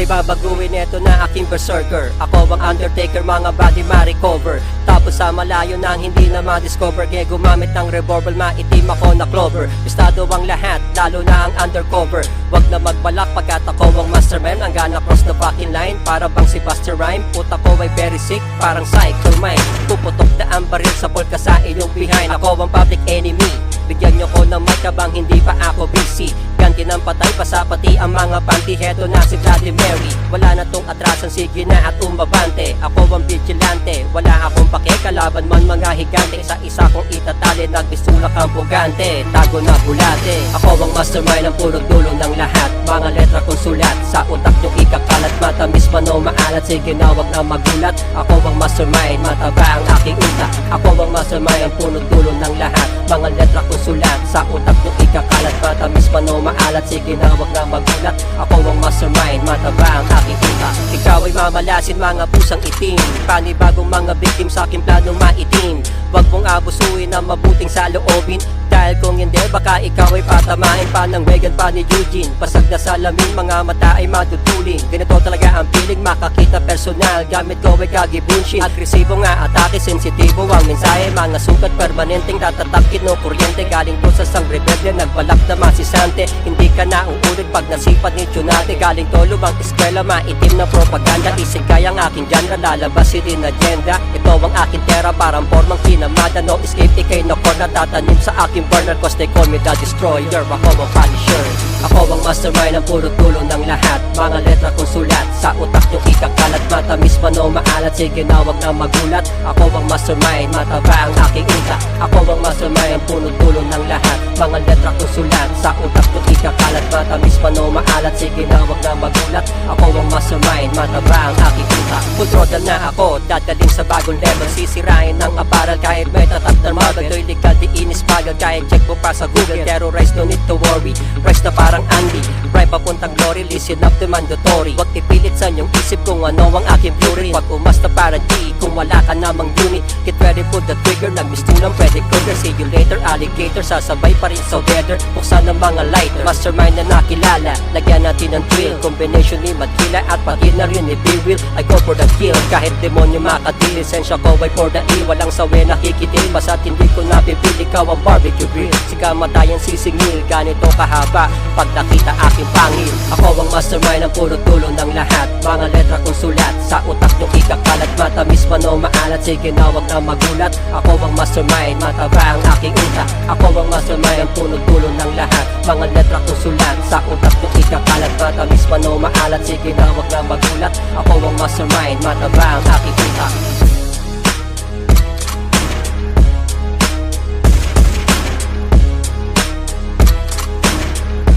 babaguhin, eto na aking berserker. Ako ang undertaker, mga body ma-recover. Tapos sa malayo nang hindi na ma-discover, kaya gumamit ng revolver, maitim ako na clover. Gustado ang lahat, lalo na ang undercover. Wag na magbalak pagkat ako ang mastermind. Ang gana cross the fucking line, para bang si Buster Rhyme. Puta ko ay very sick, parang cycle mind. Puputok na ang baril sa polka sa iyong behind. Ako ang public enemy, bigyan nyo ko ng mic habang hindi pa ako busy. Ganti ng patay, pasapati ang mga panty. Heto na si Vladimir. Wala na tong atrasan, sige na at umabante. Ako ang vigilante, wala akong pake. Kalaban man mga higante, isa-isa kong itatali. Nagbistulak ang pugante, tago na bulate. Ako ang mastermind, ang puro dulo ng lahat. Mga letra kong sulat, sa utak nyo ikakalat. Matamis man o maalat, sige na wag na magulat. Ako ang mastermind, mataba ang aking utak. Ako ang mastermind, ang puno dulo ng lahat. Mga letra kong sulat, sa utak nyo ikakalat. Matamis man o maalat, sige na wag na magulat. Ako ang mastermind, mataba ang aking utak. Ikaw ay mamalasin, mga pusang itim. Panibagong mga victim sa aking plano maitim. Wag mong abusuin ang mabuting saloobin, dahil kung hindi baka ikaw ay patamain pa ng Megan pa ni Eugene. Pasag na salamin, mga mata ay madudulin. Ganito talaga ang feeling, makakita personal. Gamit ko ay kagibunshin, agresibo nga atake, sensitibo ang mensahe. Mga sugat permanenteng tatatak, kinukuryente. Galing to sa sang rebelde, nagbalak na masisante. Hindi ka na uulit pag nasipad ni Tsunate. Galing to lumang eskwela, maitim na propaganda. Isig kaya ang aking genre, lalabas din agenda. Ito ang aking tera, parang formang kinamada. No escape, ikay na corner, tatanim sa aking burner. Cause they call me the destroyer, ako ang punisher. Ako ang mastermind, ang puro tulong ng lahat. Mga letra kong sulat, sa utak nyo ikakalat. Matamis man o maalat, sige na wag na magulat. Ako ang mastermind, mataba ang aking utak. Ako ang mastermind, ang puno tulong ng lahat. Mga letra kong sulat, sa utak nyo ikakalat. Matamis man o maalat, sige na wag na magulat. Ako ang mastermind, mataba ang aking utak. Control na ako, dadaling sa bagong level. Sisirain ng aparal kahit may tatak na model. Ito'y legal, di inis pagal, kahit check mo pa sa Google. Terrorize, no need to worry. Rise na parang Andy, bribe papuntang glory. Listen up to mandatory, wag ipilit sa inyong isip kung ano ang aking fury. Wag umasta parang G, kung wala ka namang unit. Get ready, pull the trigger, nagmistulang pwede Kruger. See you later, alligator, sasabay pa rin sa weather. Buksan ng mga lighter, mastermind na nakilala. Lagyan natin ng thrill, combination ni Magkila at pati na rin ni B-Will. I go for the kill, kahit demonyo makadil. Lisensya ko ay for the E, walang sawi nakikitil. Basta't hindi ko napipili, ikaw ang barbecue grill. Sika matayan sisingil, ganito kahaba pag nakita aking pangil. Ako ang mastermind, ang puro tulong ng lahat. Mga letra kong sulat, sa utak nyo ikakalat. Matamis man o maalat, sige na wag na magulat. Ako ang mastermind, mataba ang aking utak. Ako ang mastermind, ang puno tulong ng lahat. Mga letra kong sulat, sa utak nyo ikakalat. Matamis man o maalat, sige na wag na magulat. Ako ang mastermind, mataba ang aking utak.